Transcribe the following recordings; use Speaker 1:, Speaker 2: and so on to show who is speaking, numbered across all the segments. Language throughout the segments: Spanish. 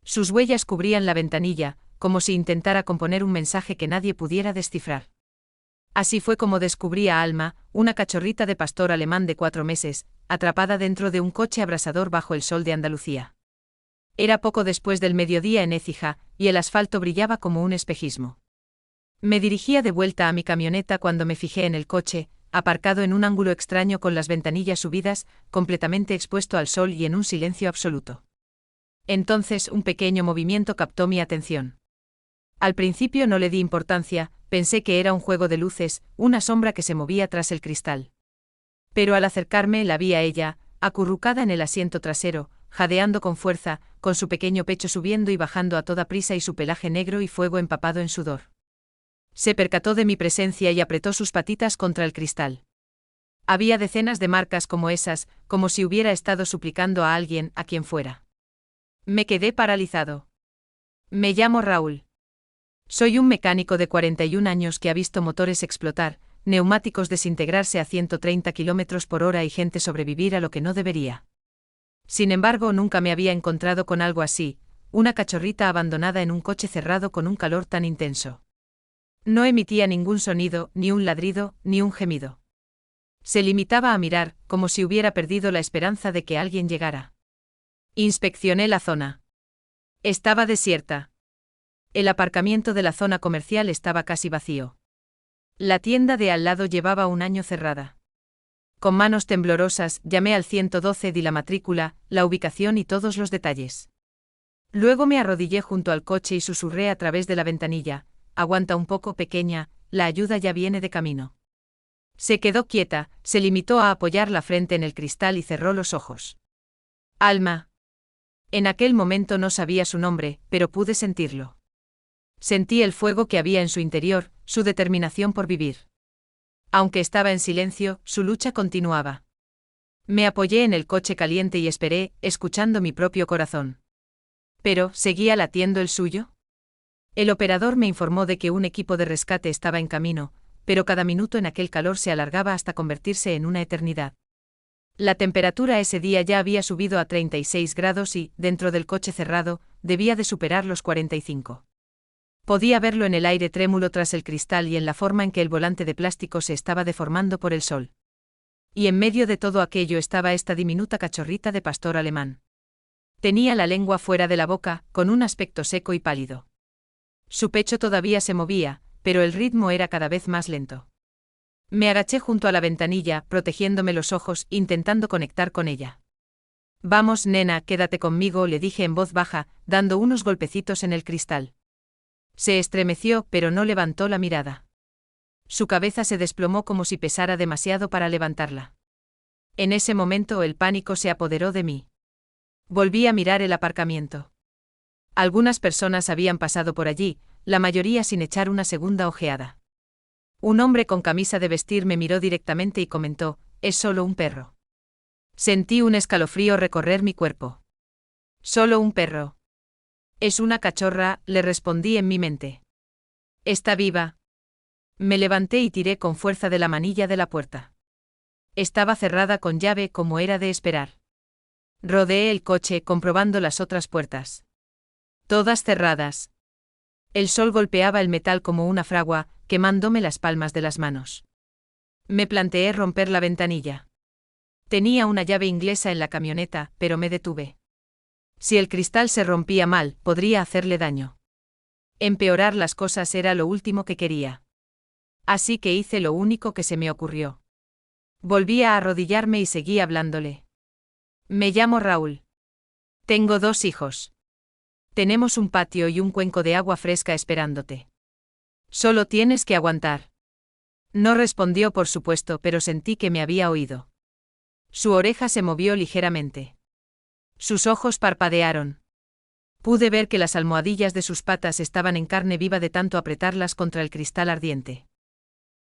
Speaker 1: Sus huellas cubrían la ventanilla, como si intentara componer un mensaje que nadie pudiera descifrar. Así fue como descubrí a Alma, una cachorrita de pastor alemán de 4 meses, atrapada dentro de un coche abrasador bajo el sol de Andalucía. Era poco después del mediodía en Écija, y el asfalto brillaba como un espejismo. Me dirigía de vuelta a mi camioneta cuando me fijé en el coche, aparcado en un ángulo extraño con las ventanillas subidas, completamente expuesto al sol y en un silencio absoluto. Entonces un pequeño movimiento captó mi atención. Al principio no le di importancia, pensé que era un juego de luces, una sombra que se movía tras el cristal. Pero al acercarme la vi a ella, acurrucada en el asiento trasero, jadeando con fuerza, con su pequeño pecho subiendo y bajando a toda prisa y su pelaje negro y fuego empapado en sudor. Se percató de mi presencia y apretó sus patitas contra el cristal. Había decenas de marcas como esas, como si hubiera estado suplicando a alguien, a quien fuera. Me quedé paralizado. Me llamo Raúl. Soy un mecánico de 41 años que ha visto motores explotar, neumáticos desintegrarse a 130 km/h y gente sobrevivir a lo que no debería. Sin embargo, nunca me había encontrado con algo así, una cachorrita abandonada en un coche cerrado con un calor tan intenso. No emitía ningún sonido, ni un ladrido, ni un gemido. Se limitaba a mirar, como si hubiera perdido la esperanza de que alguien llegara. Inspeccioné la zona. Estaba desierta. El aparcamiento de la zona comercial estaba casi vacío. La tienda de al lado llevaba un año cerrada. Con manos temblorosas, llamé al 112, di la matrícula, la ubicación y todos los detalles. Luego me arrodillé junto al coche y susurré a través de la ventanilla: «Aguanta un poco, pequeña, la ayuda ya viene de camino». Se quedó quieta, se limitó a apoyar la frente en el cristal y cerró los ojos. Alma. En aquel momento no sabía su nombre, pero pude sentirlo. Sentí el fuego que había en su interior, su determinación por vivir. Aunque estaba en silencio, su lucha continuaba. Me apoyé en el coche caliente y esperé, escuchando mi propio corazón. Pero, ¿seguía latiendo el suyo? El operador me informó de que un equipo de rescate estaba en camino, pero cada minuto en aquel calor se alargaba hasta convertirse en una eternidad. La temperatura ese día ya había subido a 36 grados y, dentro del coche cerrado, debía de superar los 45. Podía verlo en el aire trémulo tras el cristal y en la forma en que el volante de plástico se estaba deformando por el sol. Y en medio de todo aquello estaba esta diminuta cachorrita de pastor alemán. Tenía la lengua fuera de la boca, con un aspecto seco y pálido. Su pecho todavía se movía, pero el ritmo era cada vez más lento. Me agaché junto a la ventanilla, protegiéndome los ojos, intentando conectar con ella. «Vamos, nena, quédate conmigo», le dije en voz baja, dando unos golpecitos en el cristal. Se estremeció, pero no levantó la mirada. Su cabeza se desplomó como si pesara demasiado para levantarla. En ese momento el pánico se apoderó de mí. Volví a mirar el aparcamiento. Algunas personas habían pasado por allí, la mayoría sin echar una segunda ojeada. Un hombre con camisa de vestir me miró directamente y comentó: «Es solo un perro». Sentí un escalofrío recorrer mi cuerpo. «¿Solo un perro?» «Es una cachorra», le respondí en mi mente. «Está viva». Me levanté y tiré con fuerza de la manilla de la puerta. Estaba cerrada con llave, como era de esperar. Rodeé el coche, comprobando las otras puertas. Todas cerradas. El sol golpeaba el metal como una fragua, quemándome las palmas de las manos. Me planteé romper la ventanilla. Tenía una llave inglesa en la camioneta, pero me detuve. Si el cristal se rompía mal, podría hacerle daño. Empeorar las cosas era lo último que quería. Así que hice lo único que se me ocurrió. Volví a arrodillarme y seguí hablándole. «Me llamo Raúl. Tengo 2 hijos. Tenemos un patio y un cuenco de agua fresca esperándote. Solo tienes que aguantar». No respondió, por supuesto, pero sentí que me había oído. Su oreja se movió ligeramente. Sus ojos parpadearon. Pude ver que las almohadillas de sus patas estaban en carne viva de tanto apretarlas contra el cristal ardiente.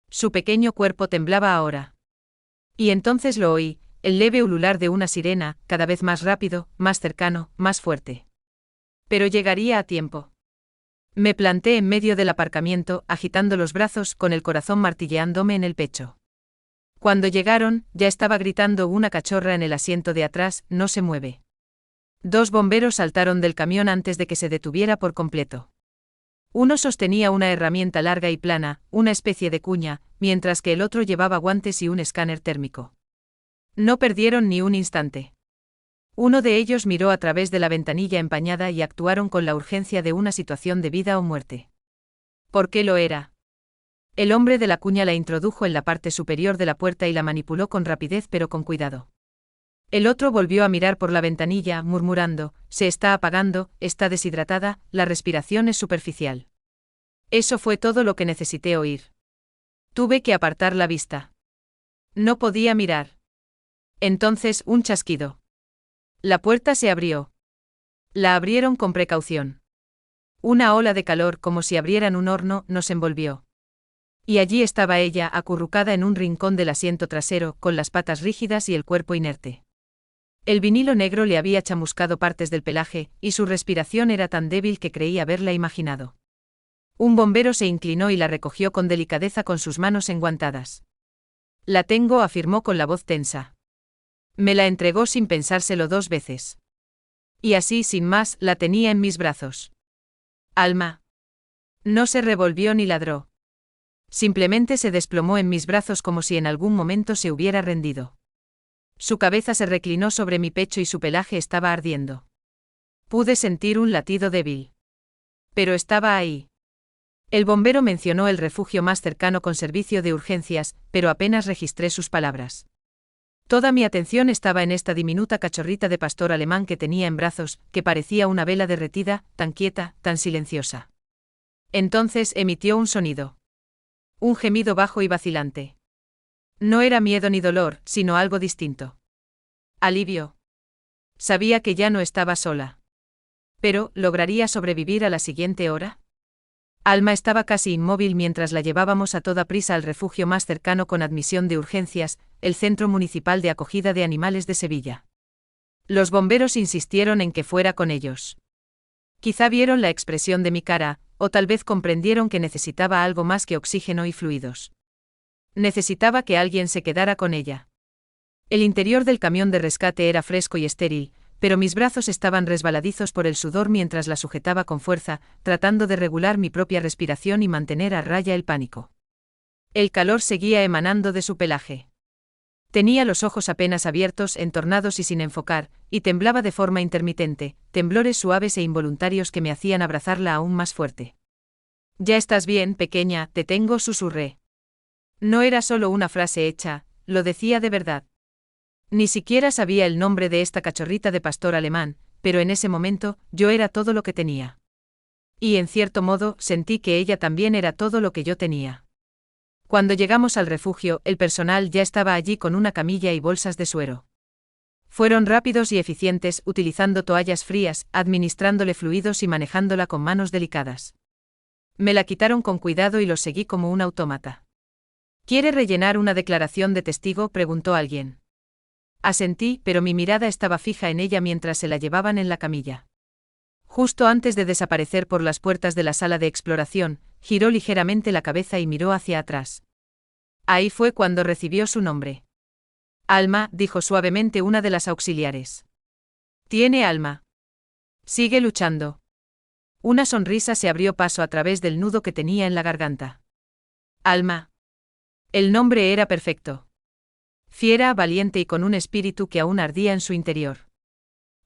Speaker 1: Su pequeño cuerpo temblaba ahora. Y entonces lo oí, el leve ulular de una sirena, cada vez más rápido, más cercano, más fuerte. Pero llegaría a tiempo. Me planté en medio del aparcamiento, agitando los brazos, con el corazón martilleándome en el pecho. Cuando llegaron, ya estaba gritando una cachorra en el asiento de atrás: «No se mueve». Dos bomberos saltaron del camión antes de que se detuviera por completo. Uno sostenía una herramienta larga y plana, una especie de cuña, mientras que el otro llevaba guantes y un escáner térmico. No perdieron ni un instante. Uno de ellos miró a través de la ventanilla empañada y actuaron con la urgencia de una situación de vida o muerte. ¿Por qué lo era? El hombre de la cuña la introdujo en la parte superior de la puerta y la manipuló con rapidez pero con cuidado. El otro volvió a mirar por la ventanilla, murmurando: se está apagando, está deshidratada, la respiración es superficial. Eso fue todo lo que necesité oír. Tuve que apartar la vista. No podía mirar. Entonces, un chasquido. La puerta se abrió. La abrieron con precaución. Una ola de calor, como si abrieran un horno, nos envolvió. Y allí estaba ella, acurrucada en un rincón del asiento trasero, con las patas rígidas y el cuerpo inerte. El vinilo negro le había chamuscado partes del pelaje, y su respiración era tan débil que creí haberla imaginado. Un bombero se inclinó y la recogió con delicadeza con sus manos enguantadas. La tengo, afirmó con la voz tensa. Me la entregó sin pensárselo 2 veces. Y así, sin más, la tenía en mis brazos. Alma. No se revolvió ni ladró. Simplemente se desplomó en mis brazos como si en algún momento se hubiera rendido. Su cabeza se reclinó sobre mi pecho y su pelaje estaba ardiendo. Pude sentir un latido débil. Pero estaba ahí. El bombero mencionó el refugio más cercano con servicio de urgencias, pero apenas registré sus palabras. Toda mi atención estaba en esta diminuta cachorrita de pastor alemán que tenía en brazos, que parecía una vela derretida, tan quieta, tan silenciosa. Entonces emitió un sonido. Un gemido bajo y vacilante. No era miedo ni dolor, sino algo distinto. Alivio. Sabía que ya no estaba sola. Pero, ¿lograría sobrevivir a la siguiente hora? Alma estaba casi inmóvil mientras la llevábamos a toda prisa al refugio más cercano con admisión de urgencias, el Centro Municipal de Acogida de Animales de Sevilla. Los bomberos insistieron en que fuera con ellos. Quizá vieron la expresión de mi cara, o tal vez comprendieron que necesitaba algo más que oxígeno y fluidos. Necesitaba que alguien se quedara con ella. El interior del camión de rescate era fresco y estéril, pero mis brazos estaban resbaladizos por el sudor mientras la sujetaba con fuerza, tratando de regular mi propia respiración y mantener a raya el pánico. El calor seguía emanando de su pelaje. Tenía los ojos apenas abiertos, entornados y sin enfocar, y temblaba de forma intermitente, temblores suaves e involuntarios que me hacían abrazarla aún más fuerte. «Ya estás bien, pequeña, te tengo», susurré. No era solo una frase hecha, lo decía de verdad. Ni siquiera sabía el nombre de esta cachorrita de pastor alemán, pero en ese momento, yo era todo lo que tenía. Y en cierto modo, sentí que ella también era todo lo que yo tenía. Cuando llegamos al refugio, el personal ya estaba allí con una camilla y bolsas de suero. Fueron rápidos y eficientes, utilizando toallas frías, administrándole fluidos y manejándola con manos delicadas. Me la quitaron con cuidado y los seguí como un autómata. ¿Quiere rellenar una declaración de testigo?, preguntó alguien. Asentí, pero mi mirada estaba fija en ella mientras se la llevaban en la camilla. Justo antes de desaparecer por las puertas de la sala de exploración, giró ligeramente la cabeza y miró hacia atrás. Ahí fue cuando recibió su nombre. Alma, dijo suavemente una de las auxiliares. Tiene alma. Sigue luchando. Una sonrisa se abrió paso a través del nudo que tenía en la garganta. Alma. El nombre era perfecto. Fiera, valiente y con un espíritu que aún ardía en su interior.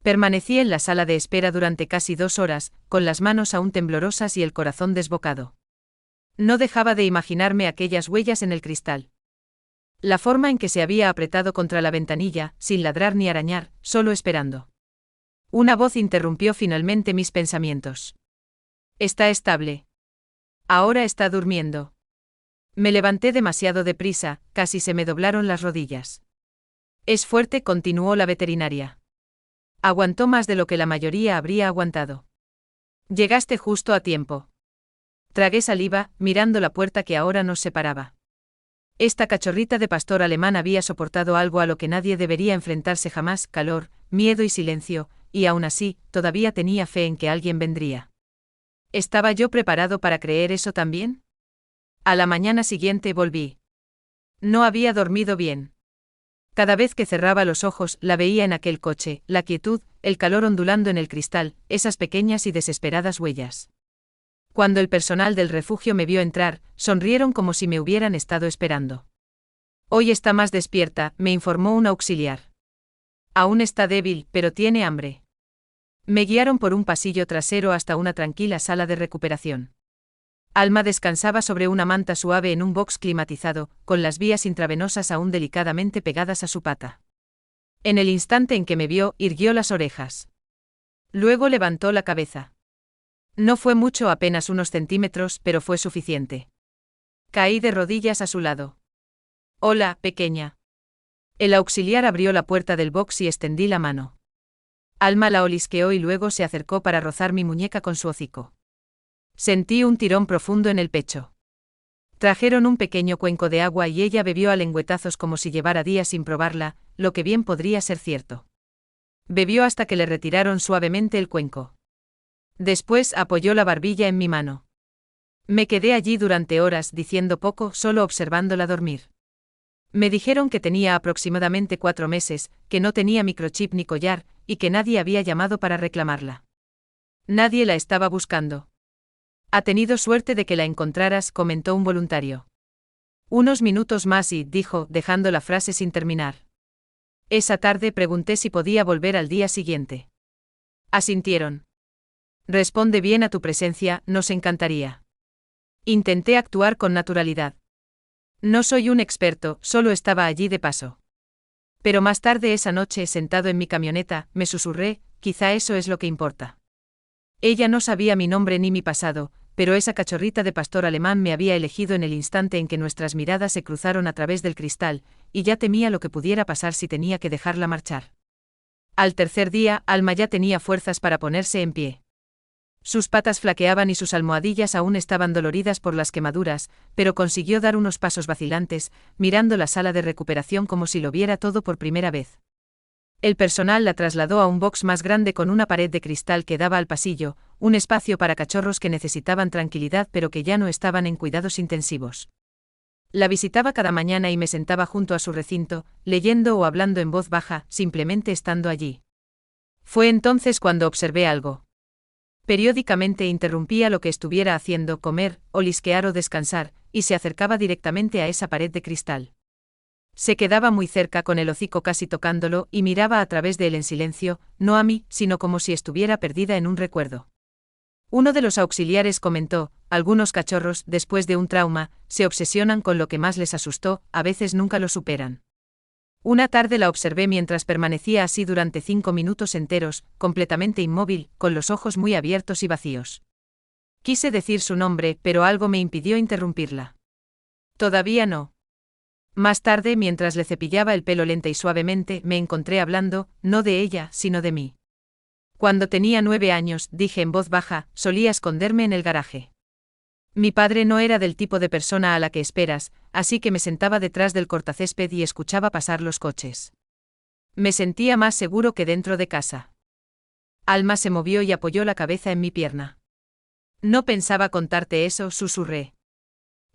Speaker 1: Permanecí en la sala de espera durante casi 2 horas, con las manos aún temblorosas y el corazón desbocado. No dejaba de imaginarme aquellas huellas en el cristal. La forma en que se había apretado contra la ventanilla, sin ladrar ni arañar, solo esperando. Una voz interrumpió finalmente mis pensamientos. Está estable. Ahora está durmiendo. Me levanté demasiado deprisa, casi se me doblaron las rodillas. Es fuerte, continuó la veterinaria. Aguantó más de lo que la mayoría habría aguantado. Llegaste justo a tiempo. Tragué saliva, mirando la puerta que ahora nos separaba. Esta cachorrita de pastor alemán había soportado algo a lo que nadie debería enfrentarse jamás: calor, miedo y silencio, y aún así, todavía tenía fe en que alguien vendría. ¿Estaba yo preparado para creer eso también? A la mañana siguiente volví. No había dormido bien. Cada vez que cerraba los ojos, la veía en aquel coche, la quietud, el calor ondulando en el cristal, esas pequeñas y desesperadas huellas. Cuando el personal del refugio me vio entrar, sonrieron como si me hubieran estado esperando. Hoy está más despierta, me informó un auxiliar. Aún está débil, pero tiene hambre. Me guiaron por un pasillo trasero hasta una tranquila sala de recuperación. Alma descansaba sobre una manta suave en un box climatizado, con las vías intravenosas aún delicadamente pegadas a su pata. En el instante en que me vio, irguió las orejas. Luego levantó la cabeza. No fue mucho, apenas unos centímetros, pero fue suficiente. Caí de rodillas a su lado. Hola, pequeña. El auxiliar abrió la puerta del box y extendí la mano. Alma la olisqueó y luego se acercó para rozar mi muñeca con su hocico. Sentí un tirón profundo en el pecho. Trajeron un pequeño cuenco de agua y ella bebió a lengüetazos como si llevara días sin probarla, lo que bien podría ser cierto. Bebió hasta que le retiraron suavemente el cuenco. Después apoyó la barbilla en mi mano. Me quedé allí durante horas diciendo poco, solo observándola dormir. Me dijeron que tenía aproximadamente 4 meses, que no tenía microchip ni collar, y que nadie había llamado para reclamarla. Nadie la estaba buscando. Ha tenido suerte de que la encontraras, comentó un voluntario. Unos minutos más y, dijo, dejando la frase sin terminar. Esa tarde pregunté si podía volver al día siguiente. Asintieron. Responde bien a tu presencia, nos encantaría. Intenté actuar con naturalidad. No soy un experto, solo estaba allí de paso. Pero más tarde esa noche, sentado en mi camioneta, me susurré, quizá eso es lo que importa. Ella no sabía mi nombre ni mi pasado, pero esa cachorrita de pastor alemán me había elegido en el instante en que nuestras miradas se cruzaron a través del cristal, y ya temía lo que pudiera pasar si tenía que dejarla marchar. Al tercer día, Alma ya tenía fuerzas para ponerse en pie. Sus patas flaqueaban y sus almohadillas aún estaban doloridas por las quemaduras, pero consiguió dar unos pasos vacilantes, mirando la sala de recuperación como si lo viera todo por primera vez. El personal la trasladó a un box más grande con una pared de cristal que daba al pasillo, un espacio para cachorros que necesitaban tranquilidad pero que ya no estaban en cuidados intensivos. La visitaba cada mañana y me sentaba junto a su recinto, leyendo o hablando en voz baja, simplemente estando allí. Fue entonces cuando observé algo. Periódicamente interrumpía lo que estuviera haciendo, comer, olisquear o descansar, y se acercaba directamente a esa pared de cristal. Se quedaba muy cerca con el hocico casi tocándolo y miraba a través de él en silencio, no a mí, sino como si estuviera perdida en un recuerdo. Uno de los auxiliares comentó, algunos cachorros, después de un trauma, se obsesionan con lo que más les asustó, a veces nunca lo superan. Una tarde la observé mientras permanecía así durante 5 minutos enteros, completamente inmóvil, con los ojos muy abiertos y vacíos. Quise decir su nombre, pero algo me impidió interrumpirla. Todavía no. Más tarde, mientras le cepillaba el pelo lenta y suavemente, me encontré hablando, no de ella, sino de mí. Cuando tenía 9 años, dije en voz baja, solía esconderme en el garaje. Mi padre no era del tipo de persona a la que esperas, así que me sentaba detrás del cortacésped y escuchaba pasar los coches. Me sentía más seguro que dentro de casa. Alma se movió y apoyó la cabeza en mi pierna. No pensaba contarte eso, susurré.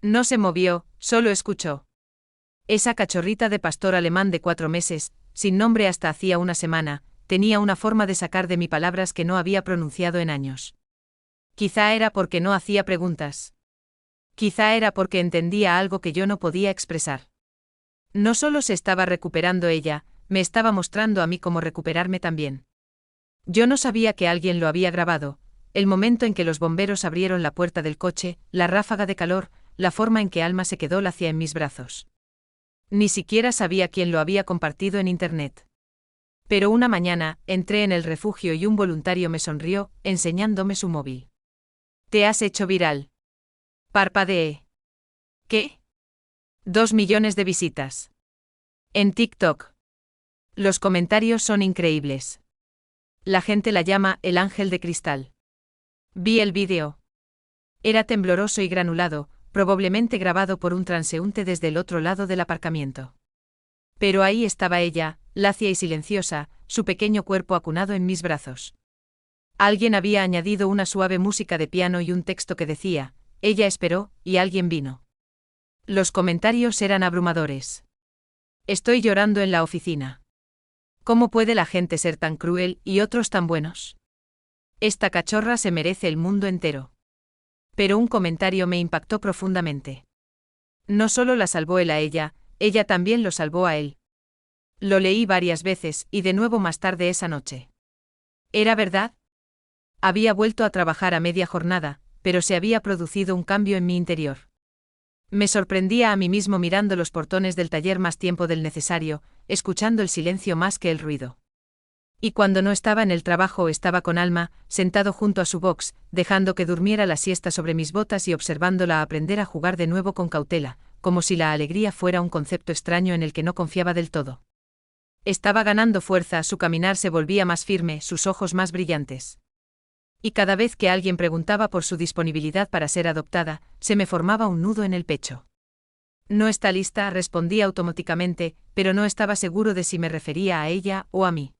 Speaker 1: No se movió, solo escuchó. Esa cachorrita de pastor alemán de 4 meses, sin nombre hasta hacía una semana, tenía una forma de sacar de mí palabras que no había pronunciado en años. Quizá era porque no hacía preguntas. Quizá era porque entendía algo que yo no podía expresar. No solo se estaba recuperando ella, me estaba mostrando a mí cómo recuperarme también. Yo no sabía que alguien lo había grabado, el momento en que los bomberos abrieron la puerta del coche, la ráfaga de calor, la forma en que Alma se quedó lacia en mis brazos. Ni siquiera sabía quién lo había compartido en internet. Pero una mañana, entré en el refugio y un voluntario me sonrió, enseñándome su móvil. Te has hecho viral. Parpadeé. ¿Qué? 2 millones de visitas. En TikTok. Los comentarios son increíbles. La gente la llama el ángel de cristal. Vi el vídeo. Era tembloroso y granulado, probablemente grabado por un transeúnte desde el otro lado del aparcamiento. Pero ahí estaba ella, lacia y silenciosa, su pequeño cuerpo acunado en mis brazos. Alguien había añadido una suave música de piano y un texto que decía, ella esperó, y alguien vino. Los comentarios eran abrumadores. Estoy llorando en la oficina. ¿Cómo puede la gente ser tan cruel y otros tan buenos? Esta cachorra se merece el mundo entero. Pero un comentario me impactó profundamente. No solo la salvó él a ella también lo salvó a él. Lo leí varias veces y de nuevo más tarde esa noche. ¿Era verdad? Había vuelto a trabajar a media jornada, pero se había producido un cambio en mi interior. Me sorprendía a mí mismo mirando los portones del taller más tiempo del necesario, escuchando el silencio más que el ruido. Y cuando no estaba en el trabajo estaba con Alma, sentado junto a su box, dejando que durmiera la siesta sobre mis botas y observándola aprender a jugar de nuevo con cautela, como si la alegría fuera un concepto extraño en el que no confiaba del todo. Estaba ganando fuerza, su caminar se volvía más firme, sus ojos más brillantes. Y cada vez que alguien preguntaba por su disponibilidad para ser adoptada, se me formaba un nudo en el pecho. No está lista, respondí automáticamente, pero no estaba seguro de si me refería a ella o a mí.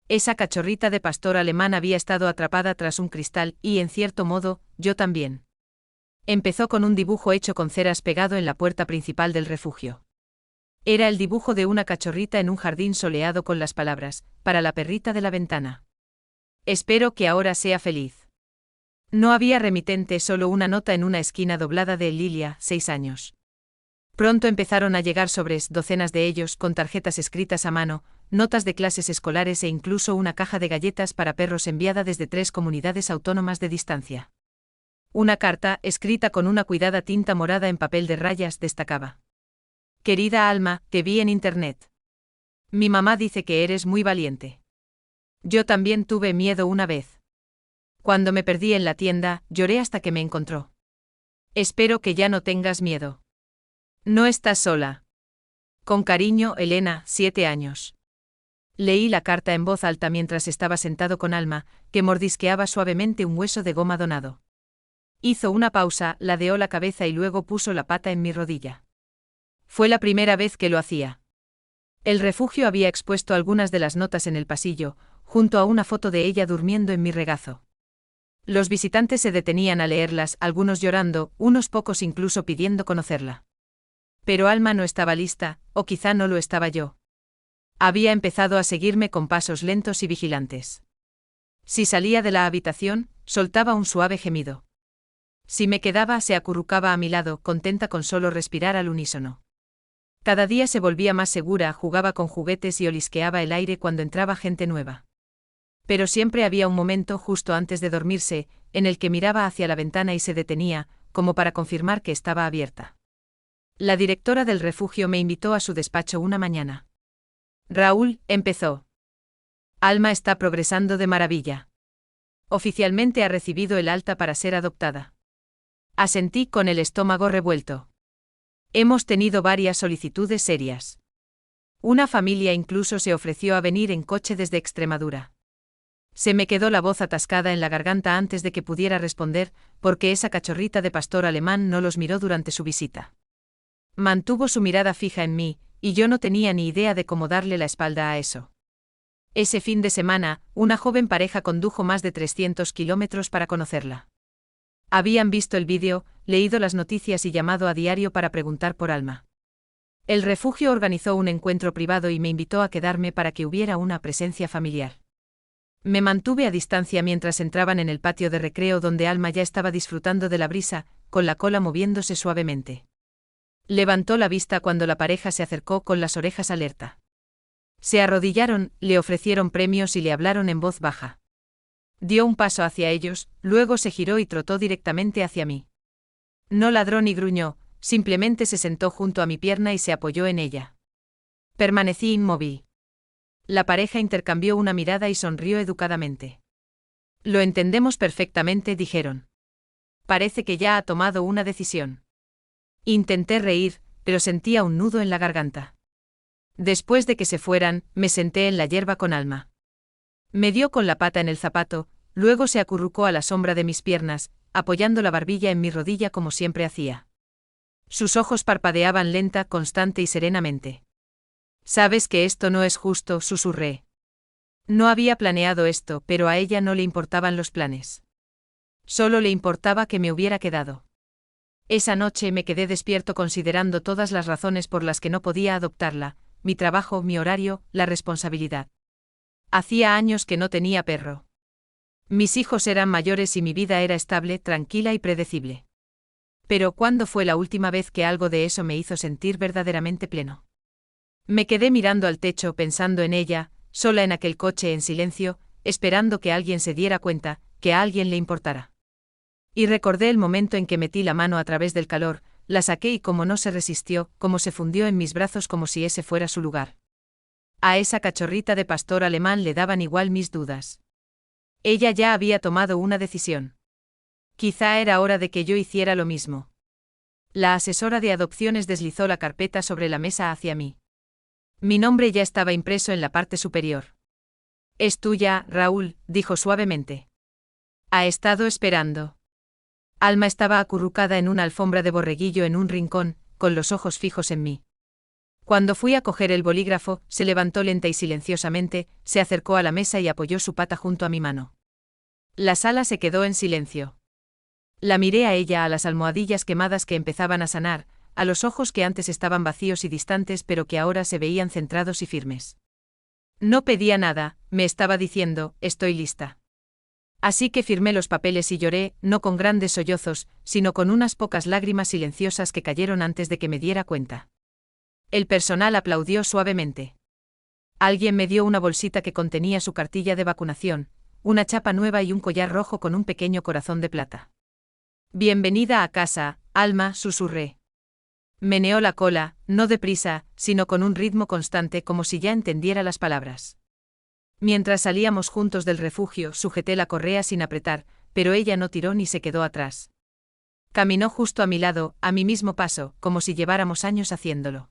Speaker 1: Esa cachorrita de pastor alemán había estado atrapada tras un cristal y, en cierto modo, yo también. Empezó con un dibujo hecho con ceras pegado en la puerta principal del refugio. Era el dibujo de una cachorrita en un jardín soleado con las palabras, para la perrita de la ventana. Espero que ahora sea feliz. No había remitente, solo una nota en una esquina doblada de Lilia, 6 años. Pronto empezaron a llegar sobres, docenas de ellos, con tarjetas escritas a mano, notas de clases escolares e incluso una caja de galletas para perros enviada desde 3 comunidades autónomas de distancia. Una carta, escrita con una cuidada tinta morada en papel de rayas, destacaba: Querida Alma, te vi en internet. Mi mamá dice que eres muy valiente. Yo también tuve miedo una vez. Cuando me perdí en la tienda, lloré hasta que me encontró. Espero que ya no tengas miedo. No estás sola. Con cariño, Elena, 7 años. Leí la carta en voz alta mientras estaba sentado con Alma, que mordisqueaba suavemente un hueso de goma donado. Hizo una pausa, ladeó la cabeza y luego puso la pata en mi rodilla. Fue la primera vez que lo hacía. El refugio había expuesto algunas de las notas en el pasillo, junto a una foto de ella durmiendo en mi regazo. Los visitantes se detenían a leerlas, algunos llorando, unos pocos incluso pidiendo conocerla. Pero Alma no estaba lista, o quizá no lo estaba yo. Había empezado a seguirme con pasos lentos y vigilantes. Si salía de la habitación, soltaba un suave gemido. Si me quedaba, se acurrucaba a mi lado, contenta con solo respirar al unísono. Cada día se volvía más segura, jugaba con juguetes y olisqueaba el aire cuando entraba gente nueva. Pero siempre había un momento, justo antes de dormirse, en el que miraba hacia la ventana y se detenía, como para confirmar que estaba abierta. La directora del refugio me invitó a su despacho una mañana. Raúl, empezó. Alma está progresando de maravilla. Oficialmente ha recibido el alta para ser adoptada. Asentí con el estómago revuelto. Hemos tenido varias solicitudes serias. Una familia incluso se ofreció a venir en coche desde Extremadura. Se me quedó la voz atascada en la garganta antes de que pudiera responder, porque esa cachorrita de pastor alemán no los miró durante su visita. Mantuvo su mirada fija en mí, y yo no tenía ni idea de cómo darle la espalda a eso. Ese fin de semana, una joven pareja condujo más de 300 kilómetros para conocerla. Habían visto el vídeo, leído las noticias y llamado a diario para preguntar por Alma. El refugio organizó un encuentro privado y me invitó a quedarme para que hubiera una presencia familiar. Me mantuve a distancia mientras entraban en el patio de recreo donde Alma ya estaba disfrutando de la brisa, con la cola moviéndose suavemente. Levantó la vista cuando la pareja se acercó con las orejas alerta. Se arrodillaron, le ofrecieron premios y le hablaron en voz baja. Dio un paso hacia ellos, luego se giró y trotó directamente hacia mí. No ladró ni gruñó, simplemente se sentó junto a mi pierna y se apoyó en ella. Permanecí inmóvil. La pareja intercambió una mirada y sonrió educadamente. Lo entendemos perfectamente, dijeron. Parece que ya ha tomado una decisión. Intenté reír, pero sentía un nudo en la garganta. Después de que se fueran, me senté en la hierba con Alma. Me dio con la pata en el zapato, luego se acurrucó a la sombra de mis piernas, apoyando la barbilla en mi rodilla como siempre hacía. Sus ojos parpadeaban lenta, constante y serenamente. «Sabes que esto no es justo», susurré. No había planeado esto, pero a ella no le importaban los planes. Solo le importaba que me hubiera quedado. Esa noche me quedé despierto considerando todas las razones por las que no podía adoptarla, mi trabajo, mi horario, la responsabilidad. Hacía años que no tenía perro. Mis hijos eran mayores y mi vida era estable, tranquila y predecible. Pero ¿cuándo fue la última vez que algo de eso me hizo sentir verdaderamente pleno? Me quedé mirando al techo pensando en ella, sola en aquel coche en silencio, esperando que alguien se diera cuenta, que a alguien le importara. Y recordé el momento en que metí la mano a través del calor, la saqué y como no se resistió, como se fundió en mis brazos como si ese fuera su lugar. A esa cachorrita de pastor alemán le daban igual mis dudas. Ella ya había tomado una decisión. Quizá era hora de que yo hiciera lo mismo. La asesora de adopciones deslizó la carpeta sobre la mesa hacia mí. Mi nombre ya estaba impreso en la parte superior. Es tuya, Raúl, dijo suavemente. Ha estado esperando. Alma estaba acurrucada en una alfombra de borreguillo en un rincón, con los ojos fijos en mí. Cuando fui a coger el bolígrafo, se levantó lenta y silenciosamente, se acercó a la mesa y apoyó su pata junto a mi mano. La sala se quedó en silencio. La miré a ella, a las almohadillas quemadas que empezaban a sanar, a los ojos que antes estaban vacíos y distantes pero que ahora se veían centrados y firmes. No pedía nada, me estaba diciendo, estoy lista. Así que firmé los papeles y lloré, no con grandes sollozos, sino con unas pocas lágrimas silenciosas que cayeron antes de que me diera cuenta. El personal aplaudió suavemente. Alguien me dio una bolsita que contenía su cartilla de vacunación, una chapa nueva y un collar rojo con un pequeño corazón de plata. Bienvenida a casa, Alma, susurré. Meneó la cola, no deprisa, sino con un ritmo constante como si ya entendiera las palabras. Mientras salíamos juntos del refugio, sujeté la correa sin apretar, pero ella no tiró ni se quedó atrás. Caminó justo a mi lado, a mi mismo paso, como si lleváramos años haciéndolo.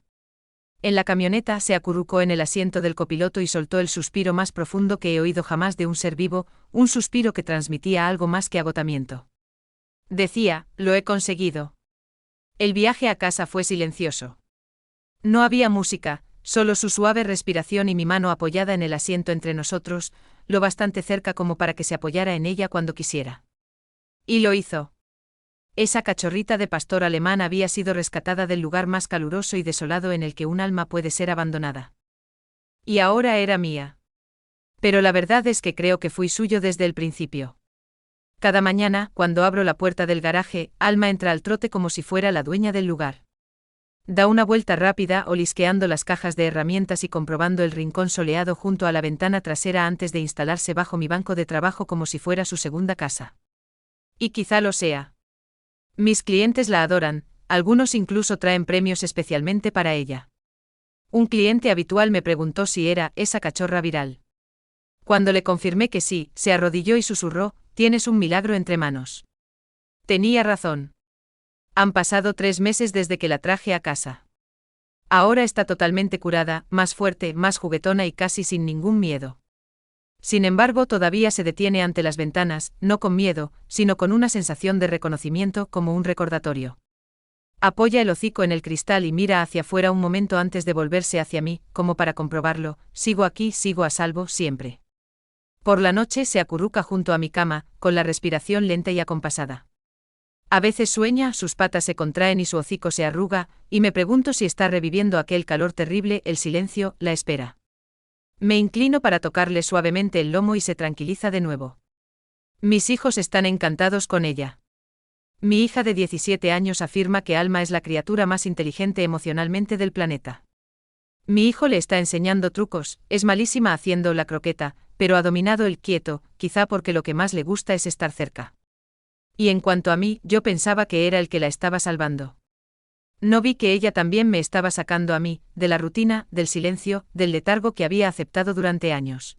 Speaker 1: En la camioneta se acurrucó en el asiento del copiloto y soltó el suspiro más profundo que he oído jamás de un ser vivo, un suspiro que transmitía algo más que agotamiento. Decía, lo he conseguido. El viaje a casa fue silencioso. No había música, solo su suave respiración y mi mano apoyada en el asiento entre nosotros, lo bastante cerca como para que se apoyara en ella cuando quisiera. Y lo hizo. Esa cachorrita de pastor alemán había sido rescatada del lugar más caluroso y desolado en el que un alma puede ser abandonada. Y ahora era mía. Pero la verdad es que creo que fui suyo desde el principio. Cada mañana, cuando abro la puerta del garaje, Alma entra al trote como si fuera la dueña del lugar. Da una vuelta rápida, olisqueando las cajas de herramientas y comprobando el rincón soleado junto a la ventana trasera antes de instalarse bajo mi banco de trabajo como si fuera su segunda casa. Y quizá lo sea. Mis clientes la adoran, algunos incluso traen premios especialmente para ella. Un cliente habitual me preguntó si era esa cachorra viral. Cuando le confirmé que sí, se arrodilló y susurró, tienes un milagro entre manos. Tenía razón. Han pasado 3 meses desde que la traje a casa. Ahora está totalmente curada, más fuerte, más juguetona y casi sin ningún miedo. Sin embargo, todavía se detiene ante las ventanas, no con miedo, sino con una sensación de reconocimiento como un recordatorio. Apoya el hocico en el cristal y mira hacia afuera un momento antes de volverse hacia mí, como para comprobarlo, sigo aquí, sigo a salvo, siempre. Por la noche se acurruca junto a mi cama, con la respiración lenta y acompasada. A veces sueña, sus patas se contraen y su hocico se arruga, y me pregunto si está reviviendo aquel calor terrible, el silencio, la espera. Me inclino para tocarle suavemente el lomo y se tranquiliza de nuevo. Mis hijos están encantados con ella. Mi hija de 17 años afirma que Alma es la criatura más inteligente emocionalmente del planeta. Mi hijo le está enseñando trucos, es malísima haciendo la croqueta, pero ha dominado el quieto, quizá porque lo que más le gusta es estar cerca. Y en cuanto a mí, yo pensaba que era el que la estaba salvando. No vi que ella también me estaba sacando a mí, de la rutina, del silencio, del letargo que había aceptado durante años.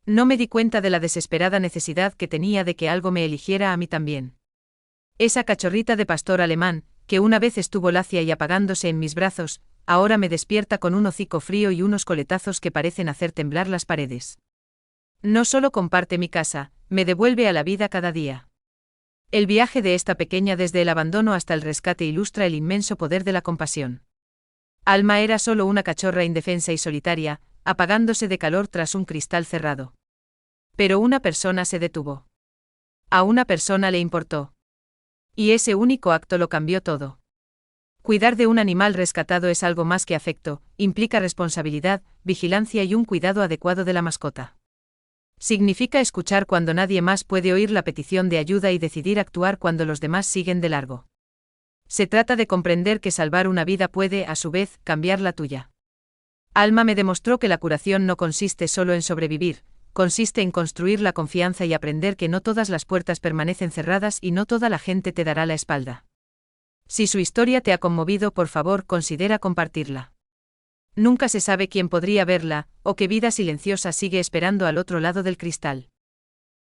Speaker 1: No me di cuenta de la desesperada necesidad que tenía de que algo me eligiera a mí también. Esa cachorrita de pastor alemán, que una vez estuvo lacia y apagándose en mis brazos, ahora me despierta con un hocico frío y unos coletazos que parecen hacer temblar las paredes. No solo comparte mi casa, me devuelve a la vida cada día. El viaje de esta pequeña desde el abandono hasta el rescate ilustra el inmenso poder de la compasión. Alma era solo una cachorra indefensa y solitaria, apagándose de calor tras un cristal cerrado. Pero una persona se detuvo. A una persona le importó. Y ese único acto lo cambió todo. Cuidar de un animal rescatado es algo más que afecto, implica responsabilidad, vigilancia y un cuidado adecuado de la mascota. Significa escuchar cuando nadie más puede oír la petición de ayuda y decidir actuar cuando los demás siguen de largo. Se trata de comprender que salvar una vida puede, a su vez, cambiar la tuya. Alma me demostró que la curación no consiste solo en sobrevivir, consiste en construir la confianza y aprender que no todas las puertas permanecen cerradas y no toda la gente te dará la espalda. Si su historia te ha conmovido, por favor, considera compartirla. Nunca se sabe quién podría verla, o qué vida silenciosa sigue esperando al otro lado del cristal.